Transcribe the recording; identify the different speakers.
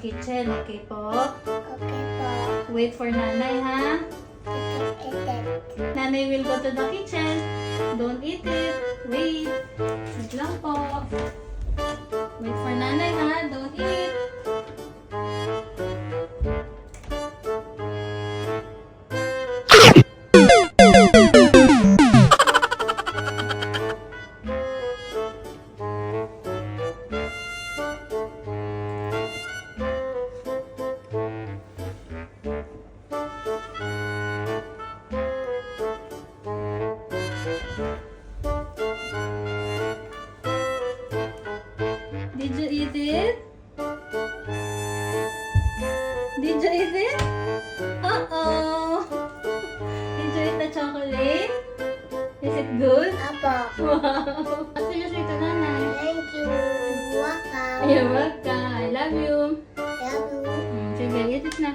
Speaker 1: kitchen. Okay po?
Speaker 2: Okay po.
Speaker 1: Wait for nanay, ha? Nanay will go to the kitchen. Don't eat it. Wait. Wait lang po. Wait for nanay, ha? Don't eat. Did you eat it? Did you eat it? Uh-oh. Did you eat the chocolate? Is it good?
Speaker 2: Apo.
Speaker 1: Wow. At sino sweet na nanay?
Speaker 2: Thank you. Welcome.
Speaker 1: You're welcome. I love you.
Speaker 2: Love you.
Speaker 1: Sige, eat it na.